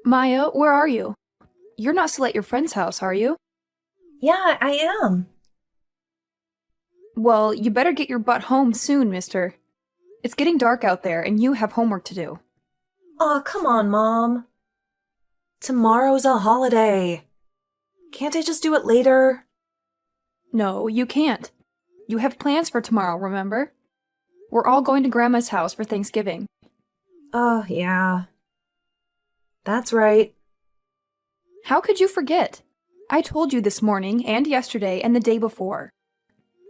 Maya, where are you? You're not still at your friend's house, are you? Yeah, I am. Well, you better get your butt home soon, mister. It's getting dark out there, and you have homework to do. Aw, come on, Mom. Tomorrow's a holiday. Can't I just do it later? No, you can't. You have plans for tomorrow, remember? We're all going to Grandma's house for Thanksgiving. Oh, yeah. That's right. How could you forget? I told you this morning, and yesterday, and the day before.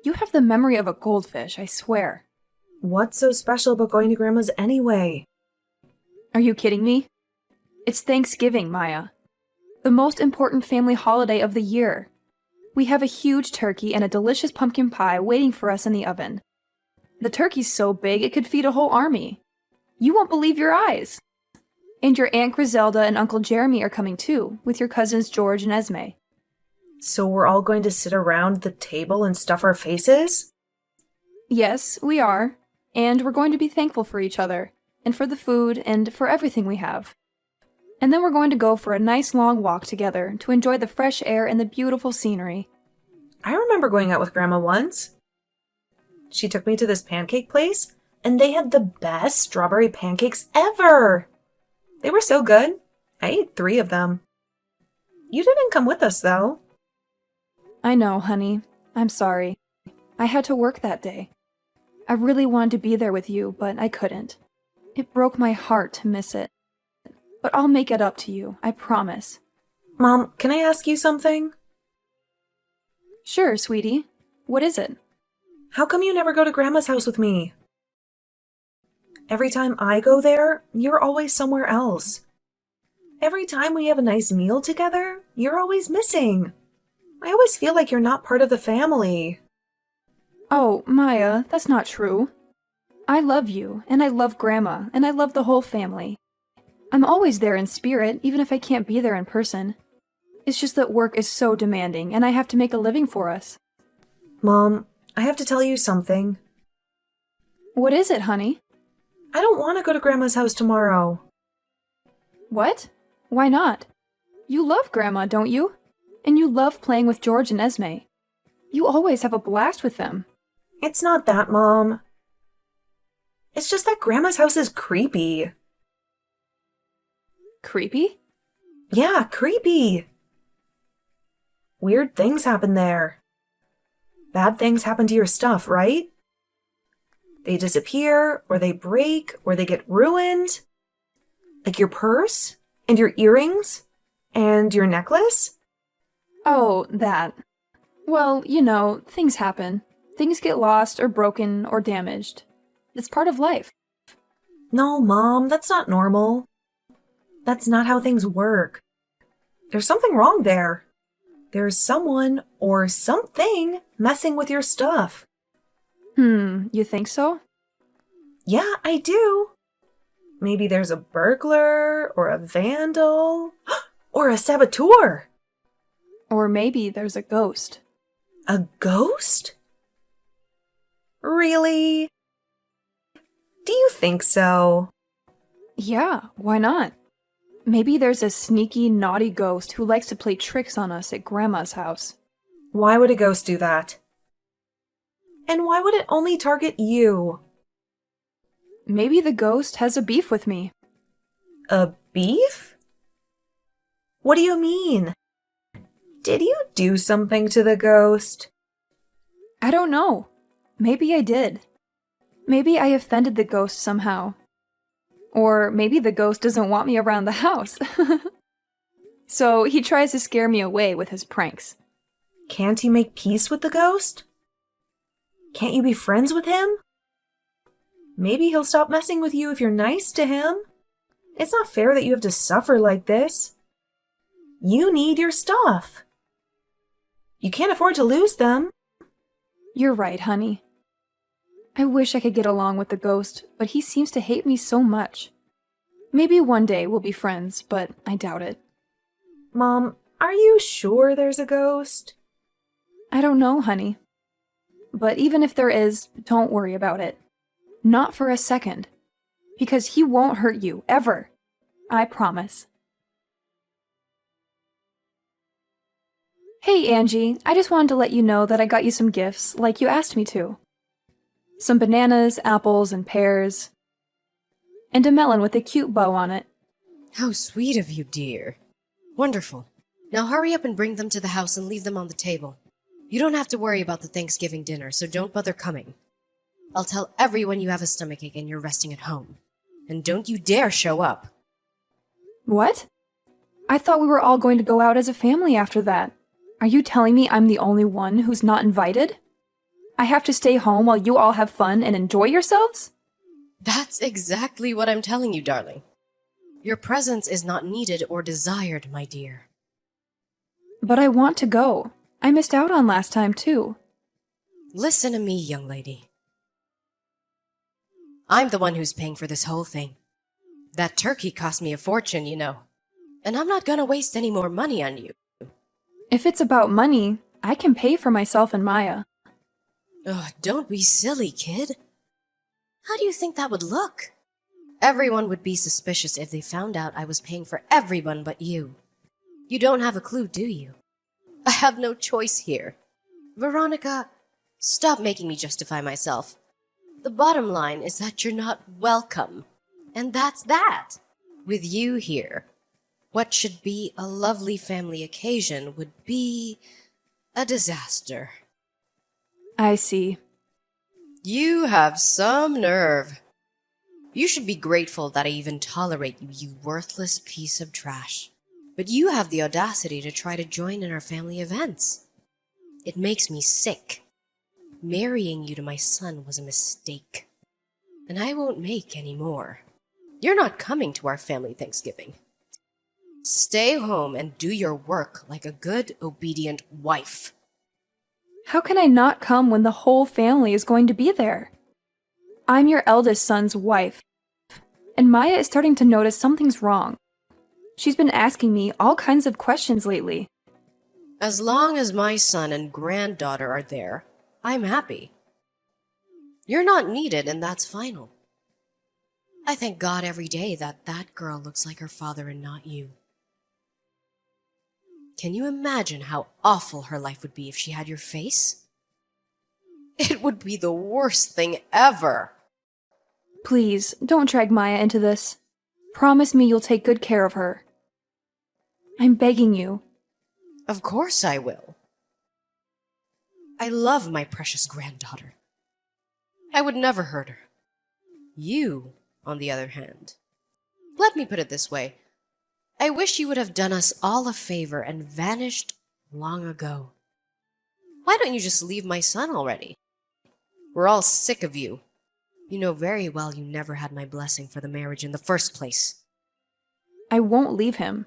You have the memory of a goldfish, I swear. What's so special about going to Grandma's anyway? Are you kidding me? It's Thanksgiving, Maya. The most important family holiday of the year. We have a huge turkey and a delicious pumpkin pie waiting for us in the oven. The turkey's so big it could feed a whole army. You won't believe your eyes. And your Aunt Griselda and Uncle Jeremy are coming too, with your cousins George and Esme. So we're all going to sit around the table and stuff our faces? Yes, we are. And we're going to be thankful for each other, and for the food, and for everything we have. And then we're going to go for a nice long walk together to enjoy the fresh air and the beautiful scenery. I remember going out with Grandma once. She took me to this pancake place, and they had the best strawberry pancakes ever. They were so good. I ate 3 of them. You didn't come with us, though. I know, honey. I'm sorry. I had to work that day. I really wanted to be there with you, but I couldn't. It broke my heart to miss it. But I'll make it up to you, I promise. Mom, can I ask you something? Sure, sweetie. What is it? How come you never go to Grandma's house with me? Every time I go there, you're always somewhere else. Every time we have a nice meal together, you're always missing. I always feel like you're not part of the family. Oh, Maya, that's not true. I love you, and I love Grandma, and I love the whole family. I'm always there in spirit, even if I can't be there in person. It's just that work is so demanding, and I have to make a living for us. Mom, I have to tell you something. What is it, honey? I don't want to go to Grandma's house tomorrow. What? Why not? You love Grandma, don't you? And you love playing with George and Esme. You always have a blast with them. It's not that, Mom. It's just that Grandma's house is creepy. Creepy? Yeah, creepy. Weird things happen there. Bad things happen to your stuff, right? They disappear, or they break, or they get ruined. Like your purse, and your earrings, and your necklace. Oh, that. Well, you know, things happen. Things get lost or broken or damaged. It's part of life. No, Mom, that's not normal. That's not how things work. There's something wrong there. There's someone or something messing with your stuff. You think so? Yeah, I do. Maybe there's a burglar, or a vandal, or a saboteur. Or maybe there's a ghost. A ghost? Really? Do you think so? Yeah, why not? Maybe there's a sneaky, naughty ghost who likes to play tricks on us at Grandma's house. Why would a ghost do that? And why would it only target you? Maybe the ghost has a beef with me. A beef? What do you mean? Did you do something to the ghost? I don't know. Maybe I did. Maybe I offended the ghost somehow. Or maybe the ghost doesn't want me around the house. So he tries to scare me away with his pranks. Can't you make peace with the ghost? Can't you be friends with him? Maybe he'll stop messing with you if you're nice to him. It's not fair that you have to suffer like this. You need your stuff. You can't afford to lose them. You're right, honey. I wish I could get along with the ghost, but he seems to hate me so much. Maybe one day we'll be friends, but I doubt it. Mom, are you sure there's a ghost? I don't know, honey. But even if there is, don't worry about it. Not for a second. Because he won't hurt you, ever. I promise. Hey, Angie, I just wanted to let you know that I got you some gifts, like you asked me to. Some bananas, apples, and pears, and a melon with a cute bow on it. How sweet of you, dear. Wonderful. Now hurry up and bring them to the house and leave them on the table. You don't have to worry about the Thanksgiving dinner, so don't bother coming. I'll tell everyone you have a stomachache and you're resting at home. And don't you dare show up. What? I thought we were all going to go out as a family after that. Are you telling me I'm the only one who's not invited? I have to stay home while you all have fun and enjoy yourselves? That's exactly what I'm telling you, darling. Your presence is not needed or desired, my dear. But I want to go. I missed out on last time, too. Listen to me, young lady. I'm the one who's paying for this whole thing. That turkey cost me a fortune, you know. And I'm not gonna waste any more money on you. If it's about money, I can pay for myself and Maya. Ugh, don't be silly, kid. How do you think that would look? Everyone would be suspicious if they found out I was paying for everyone but you. You don't have a clue, do you? I have no choice here. Veronica, stop making me justify myself. The bottom line is that you're not welcome. And that's that. With you here, what should be a lovely family occasion would be a disaster. I see. You have some nerve. You should be grateful that I even tolerate you, you worthless piece of trash. But you have the audacity to try to join in our family events. It makes me sick. Marrying you to my son was a mistake. And I won't make any more. You're not coming to our family Thanksgiving. Stay home and do your work like a good, obedient wife. How can I not come when the whole family is going to be there? I'm your eldest son's wife, and Maya is starting to notice something's wrong. She's been asking me all kinds of questions lately. As long as my son and granddaughter are there, I'm happy. You're not needed, and that's final. I thank God every day that that girl looks like her father and not you. Can you imagine how awful her life would be if she had your face? It would be the worst thing ever. Please, don't drag Maya into this. Promise me you'll take good care of her. I'm begging you. Of course I will. I love my precious granddaughter. I would never hurt her. You, on the other hand. Let me put it this way. I wish you would have done us all a favor and vanished long ago. Why don't you just leave my son already? We're all sick of you. You know very well you never had my blessing for the marriage in the first place. I won't leave him.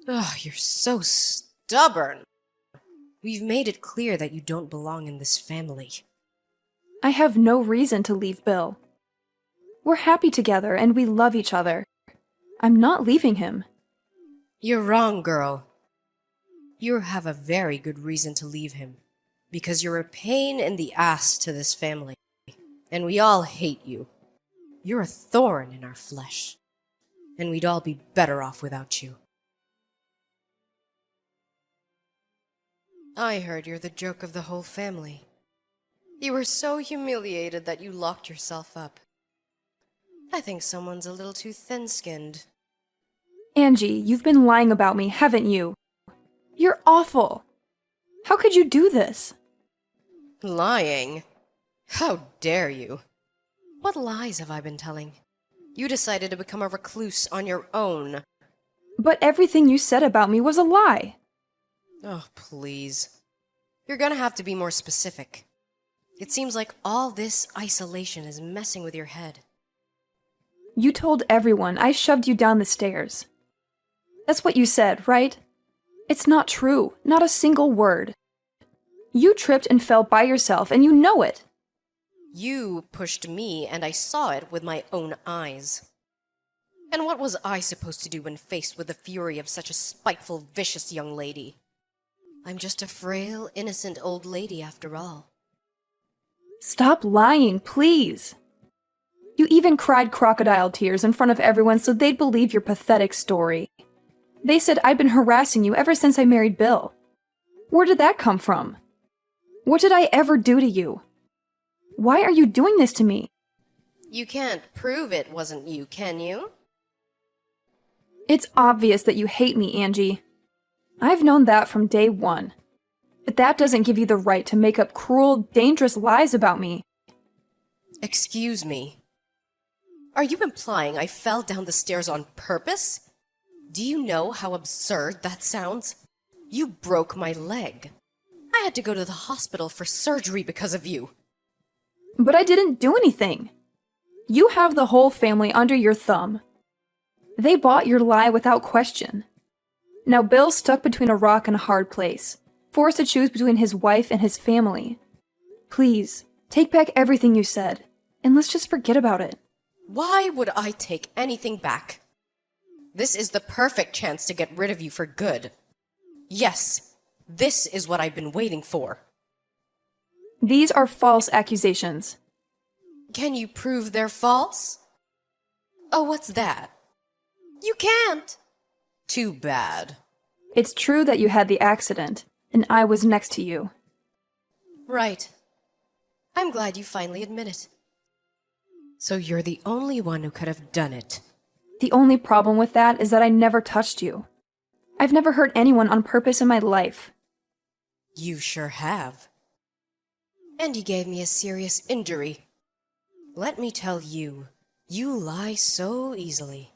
Ugh, you're so stubborn. We've made it clear that you don't belong in this family. I have no reason to leave Bill. We're happy together and we love each other. I'm not leaving him. You're wrong, girl. You have a very good reason to leave him. Because you're a pain in the ass to this family. And we all hate you. You're a thorn in our flesh. And we'd all be better off without you. I heard you're the joke of the whole family. You were so humiliated that you locked yourself up. I think someone's a little too thin-skinned. Angie, you've been lying about me, haven't you? You're awful. How could you do this? Lying? How dare you? What lies have I been telling? You decided to become a recluse on your own. But everything you said about me was a lie. Oh, please. You're gonna have to be more specific. It seems like all this isolation is messing with your head. You told everyone I shoved you down the stairs. That's what you said, right? It's not true, not a single word. You tripped and fell by yourself, and you know it. You pushed me, and I saw it with my own eyes. And what was I supposed to do when faced with the fury of such a spiteful, vicious young lady? I'm just a frail, innocent old lady after all. Stop lying, please. You even cried crocodile tears in front of everyone so they'd believe your pathetic story. They said I'd been harassing you ever since I married Bill. Where did that come from? What did I ever do to you? Why are you doing this to me? You can't prove it wasn't you, can you? It's obvious that you hate me, Angie. I've known that from day one. But that doesn't give you the right to make up cruel, dangerous lies about me. Excuse me. Are you implying I fell down the stairs on purpose? Do you know how absurd that sounds? You broke my leg. I had to go to the hospital for surgery because of you. But I didn't do anything. You have the whole family under your thumb. They bought your lie without question. Now Bill's stuck between a rock and a hard place, forced to choose between his wife and his family. Please, take back everything you said, and let's just forget about it. Why would I take anything back? This is the perfect chance to get rid of you for good. Yes, this is what I've been waiting for. These are false accusations. Can you prove they're false? Oh, what's that? You can't. Too bad. It's true that you had the accident, and I was next to you. Right. I'm glad you finally admit it. So you're the only one who could have done it. The only problem with that is that I never touched you. I've never hurt anyone on purpose in my life. You sure have. And you gave me a serious injury. Let me tell you, you lie so easily.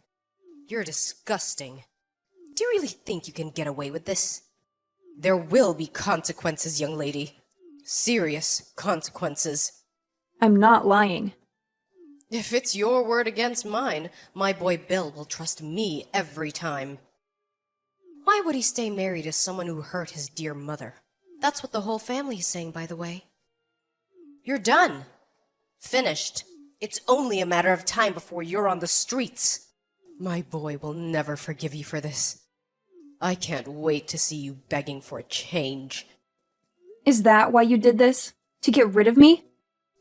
You're disgusting. Do you really think you can get away with this? There will be consequences, young lady. Serious consequences. I'm not lying. If it's your word against mine, my boy Bill will trust me every time. Why would he stay married to someone who hurt his dear mother? That's what the whole family is saying, by the way. You're done. Finished. It's only a matter of time before you're on the streets. My boy will never forgive you for this. I can't wait to see you begging for a change. Is that why you did this? To get rid of me?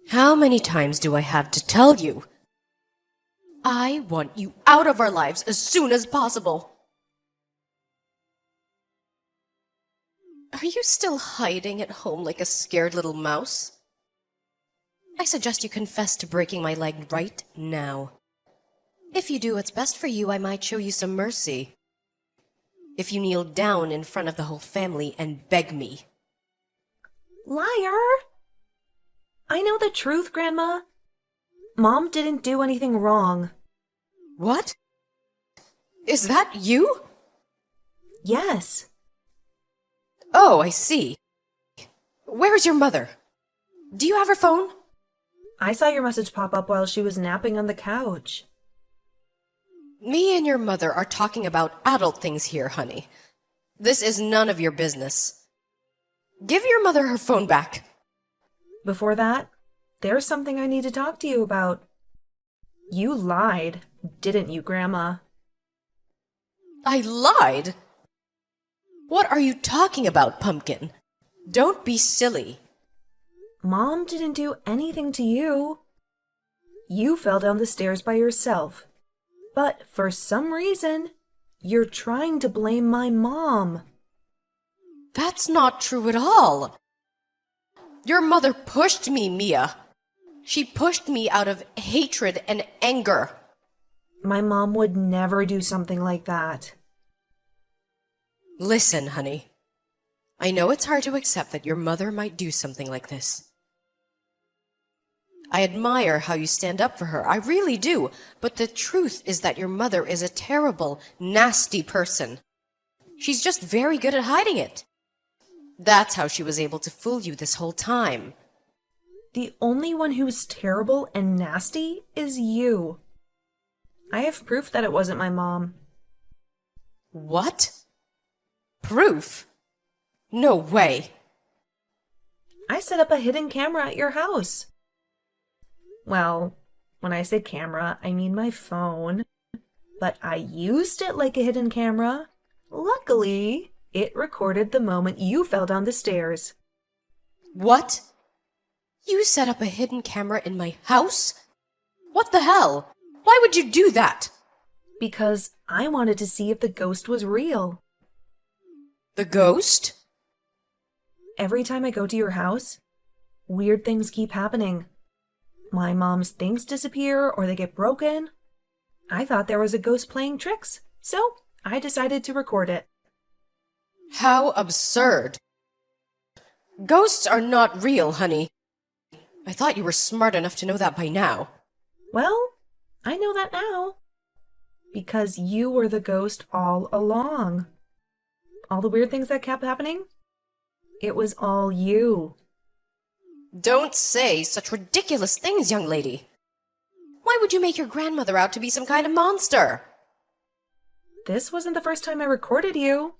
How many times do I have to tell you? I want you out of our lives as soon as possible. Are you still hiding at home like a scared little mouse? I suggest you confess to breaking my leg right now. If you do what's best for you, I might show you some mercy. If you kneel down in front of the whole family and beg me. Liar! I know the truth, Grandma. Mom didn't do anything wrong. What? Is that you? Yes. Oh, I see. Where is your mother? Do you have her phone? I saw your message pop up while she was napping on the couch. Me and your mother are talking about adult things here, honey. This is none of your business. Give your mother her phone back. Before that, there's something I need to talk to you about. You lied, didn't you, Grandma? I lied? What are you talking about, Pumpkin? Don't be silly. Mom didn't do anything to you. You fell down the stairs by yourself. But for some reason, you're trying to blame my mom. That's not true at all. Your mother pushed me, Mia. She pushed me out of hatred and anger. My mom would never do something like that. Listen, honey. I know it's hard to accept that your mother might do something like this. I admire how you stand up for her. I really do. But the truth is that your mother is a terrible, nasty person. She's just very good at hiding it. That's how she was able to fool you this whole time. The only one who's terrible and nasty is you. I have proof that it wasn't my mom. What? Proof? No way. I set up a hidden camera at your house. Well, when I say camera, I mean my phone. But I used it like a hidden camera. Luckily, it recorded the moment you fell down the stairs. What? You set up a hidden camera in my house? What the hell? Why would you do that? Because I wanted to see if the ghost was real. The ghost? Every time I go to your house, weird things keep happening. My mom's things disappear or they get broken. I thought there was a ghost playing tricks, so I decided to record it. How absurd. Ghosts are not real, honey. I thought you were smart enough to know that by now. Well, I know that now. Because you were the ghost all along. All the weird things that kept happening, it was all you. Don't say such ridiculous things, young lady. Why would you make your grandmother out to be some kind of monster? This wasn't the first time I recorded you.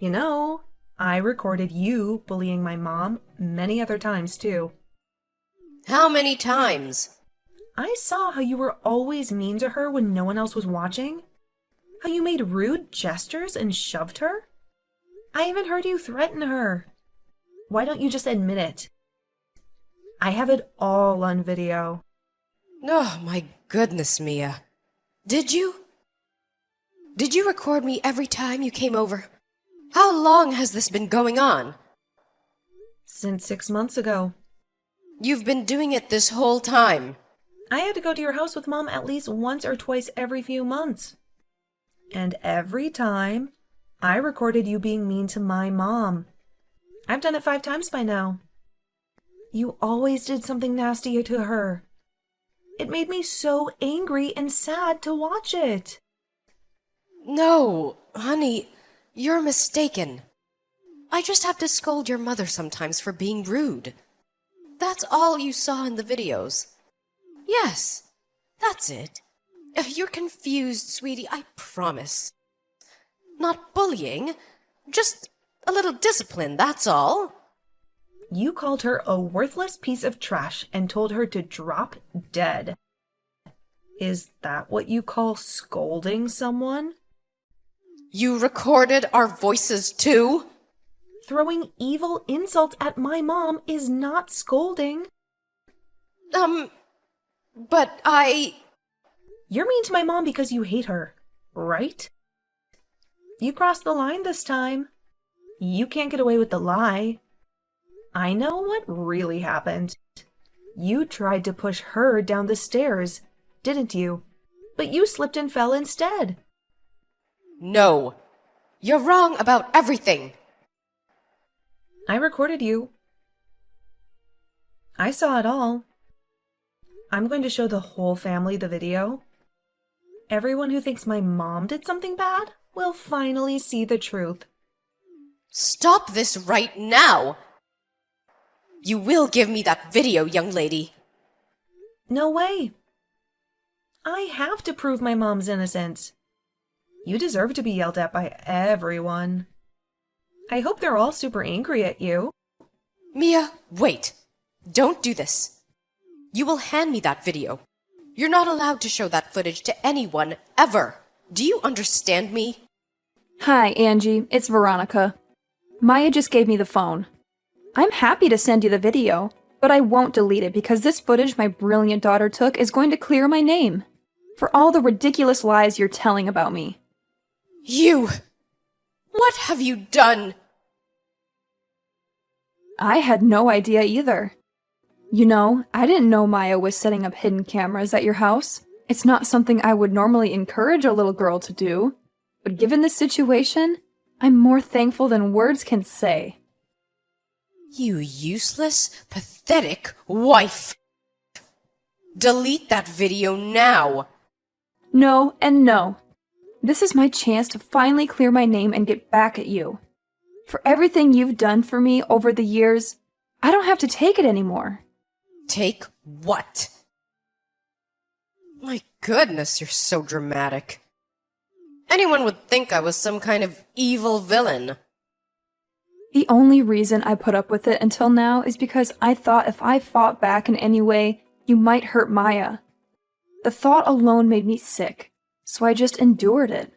You know, I recorded you bullying my mom many other times, too. How many times? I saw how you were always mean to her when no one else was watching. How you made rude gestures and shoved her. I even heard you threaten her. Why don't you just admit it? I have it all on video. Oh, my goodness, Mia. Did you? Did you record me every time you came over? How long has this been going on? Since 6 months ago. You've been doing it this whole time. I had to go to your house with Mom at least once or twice every few months. And every time, I recorded you being mean to my mom. I've done it 5 times by now. You always did something nasty to her. It made me so angry and sad to watch it. No, honey, you're mistaken. I just have to scold your mother sometimes for being rude. That's all you saw in the videos. Yes, that's it. You're confused, sweetie, I promise. Not bullying, just a little discipline, that's all. You called her a worthless piece of trash and told her to drop dead. Is that what you call scolding someone? You recorded our voices too? Throwing evil insults at my mom is not scolding. But You're mean to my mom because you hate her, right? You crossed the line this time. You can't get away with the lie. I know what really happened. You tried to push her down the stairs, didn't you? But you slipped and fell instead. No, you're wrong about everything. I recorded you. I saw it all. I'm going to show the whole family the video. Everyone who thinks my mom did something bad will finally see the truth. Stop this right now! You will give me that video, young lady. No way. I have to prove my mom's innocence. You deserve to be yelled at by everyone. I hope they're all super angry at you. Mia, wait. Don't do this. You will hand me that video. You're not allowed to show that footage to anyone, ever. Do you understand me? Hi, Angie. It's Veronica. Maya just gave me the phone. I'm happy to send you the video, but I won't delete it because this footage my brilliant daughter took is going to clear my name for all the ridiculous lies you're telling about me. You! What have you done? I had no idea either. You know, I didn't know Maya was setting up hidden cameras at your house. It's not something I would normally encourage a little girl to do. But given the situation, I'm more thankful than words can say. You useless, pathetic wife! Delete that video now! No and no. This is my chance to finally clear my name and get back at you. For everything you've done for me over the years, I don't have to take it anymore. Take what? My goodness, you're so dramatic. Anyone would think I was some kind of evil villain. The only reason I put up with it until now is because I thought if I fought back in any way, you might hurt Maya. The thought alone made me sick, so I just endured it.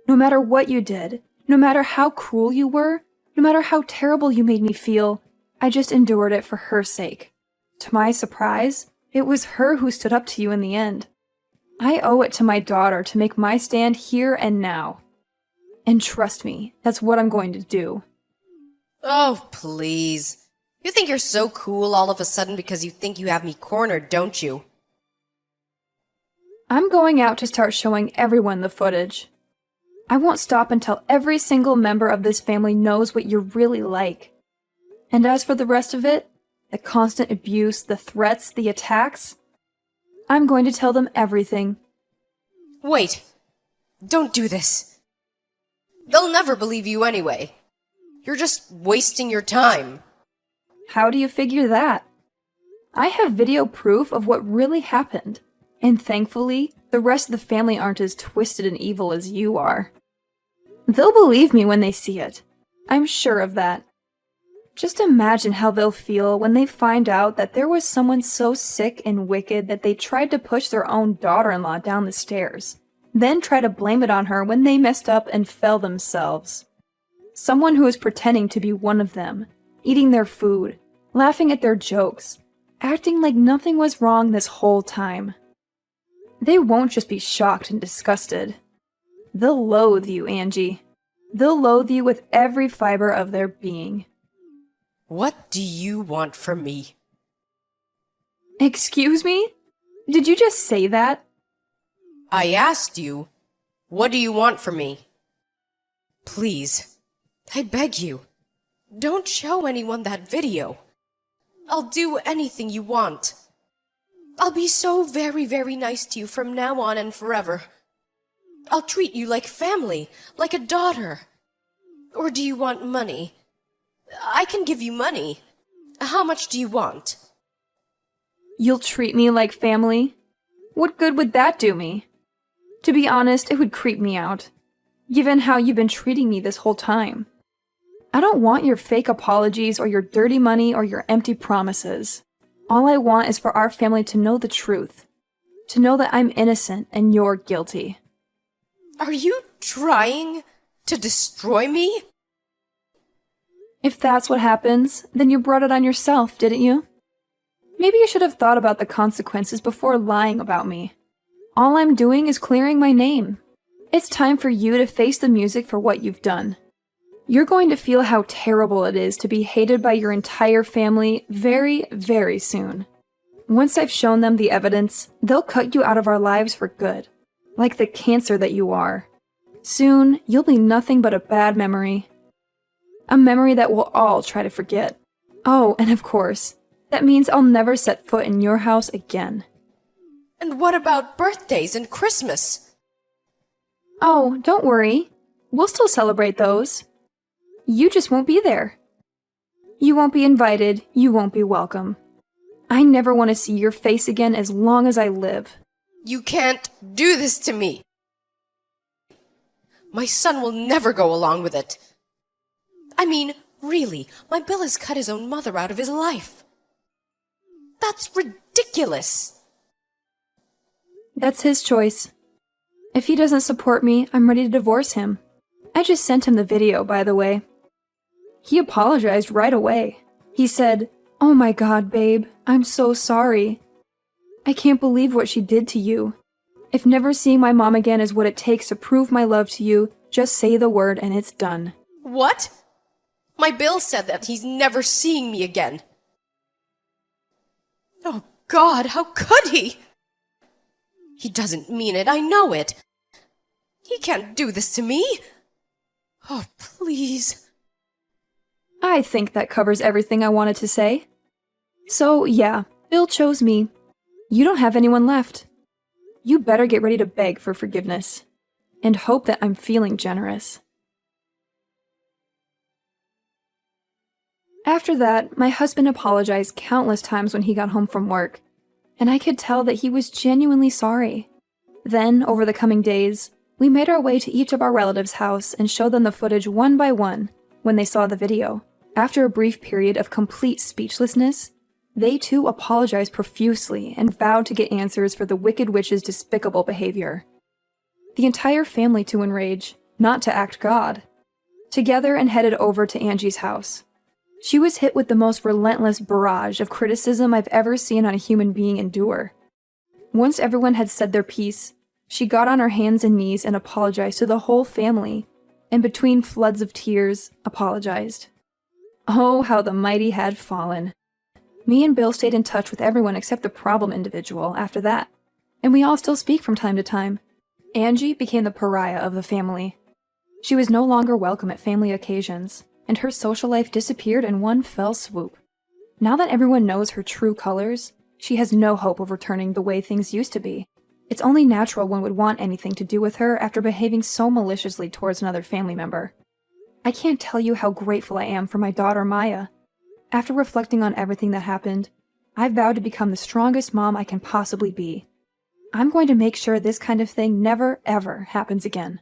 No matter what you did, no matter how cruel you were, no matter how terrible you made me feel, I just endured it for her sake. To my surprise, it was her who stood up to you in the end. I owe it to my daughter to make my stand here and now. And trust me, that's what I'm going to do. Oh, please. You think you're so cool all of a sudden because you think you have me cornered, don't you? I'm going out to start showing everyone the footage. I won't stop until every single member of this family knows what you're really like. And as for the rest of it, the constant abuse, the threats, the attacks, I'm going to tell them everything. Wait. Don't do this. They'll never believe you anyway. You're just wasting your time. How do you figure that? I have video proof of what really happened, and thankfully, the rest of the family aren't as twisted and evil as you are. They'll believe me when they see it. I'm sure of that. Just imagine how they'll feel when they find out that there was someone so sick and wicked that they tried to push their own daughter-in-law down the stairs, then try to blame it on her when they messed up and fell themselves. Someone who is pretending to be one of them, eating their food, laughing at their jokes, acting like nothing was wrong this whole time. They won't just be shocked and disgusted. They'll loathe you, Angie. They'll loathe you with every fiber of their being. What do you want from me? Excuse me? Did you just say that? I asked you, what do you want from me? Please, I beg you, don't show anyone that video. I'll do anything you want. I'll be so very, very nice to you from now on and forever. I'll treat you like family, like a daughter. Or do you want money? I can give you money. How much do you want? You'll treat me like family? What good would that do me? To be honest, it would creep me out, given how you've been treating me this whole time. I don't want your fake apologies or your dirty money or your empty promises. All I want is for our family to know the truth. To know that I'm innocent and you're guilty. Are you trying to destroy me? If that's what happens, then you brought it on yourself, didn't you? Maybe you should have thought about the consequences before lying about me. All I'm doing is clearing my name. It's time for you to face the music for what you've done. You're going to feel how terrible it is to be hated by your entire family very, very soon. Once I've shown them the evidence, they'll cut you out of our lives for good, like the cancer that you are. Soon, you'll be nothing but a bad memory. A memory that we'll all try to forget. Oh, and of course, that means I'll never set foot in your house again. And what about birthdays and Christmas? Oh, don't worry. We'll still celebrate those. You just won't be there. You won't be invited, you won't be welcome. I never want to see your face again as long as I live. You can't do this to me. My son will never go along with it. I mean, really, my Bill has cut his own mother out of his life. That's ridiculous. That's his choice. If he doesn't support me, I'm ready to divorce him. I just sent him the video, by the way. He apologized right away. He said, "Oh my God, babe, I'm so sorry. I can't believe what she did to you. If never seeing my mom again is what it takes to prove my love to you, just say the word and it's done." What? My Bill said that he's never seeing me again. Oh God, how could he? He doesn't mean it, I know it. He can't do this to me. Oh, please. I think that covers everything I wanted to say. So, yeah, Bill chose me. You don't have anyone left. You better get ready to beg for forgiveness. And hope that I'm feeling generous. After that, my husband apologized countless times when he got home from work, and I could tell that he was genuinely sorry. Then, over the coming days, we made our way to each of our relatives' house and showed them the footage one by one when they saw the video. After a brief period of complete speechlessness, they too apologized profusely and vowed to get answers for the Wicked Witch's despicable behavior. The entire family to enrage, not to act God, together and headed over to Angie's house. She was hit with the most relentless barrage of criticism I've ever seen on a human being endure. Once everyone had said their piece, she got on her hands and knees and apologized to the whole family, and between floods of tears, apologized. Oh, how the mighty had fallen. Me and Bill stayed in touch with everyone except the problem individual after that, and we all still speak from time to time. Angie became the pariah of the family. She was no longer welcome at family occasions, and her social life disappeared in one fell swoop. Now that everyone knows her true colors, she has no hope of returning the way things used to be. It's only natural one would want anything to do with her after behaving so maliciously towards another family member. I can't tell you how grateful I am for my daughter Maya. After reflecting on everything that happened, I've vowed to become the strongest mom I can possibly be. I'm going to make sure this kind of thing never, ever happens again.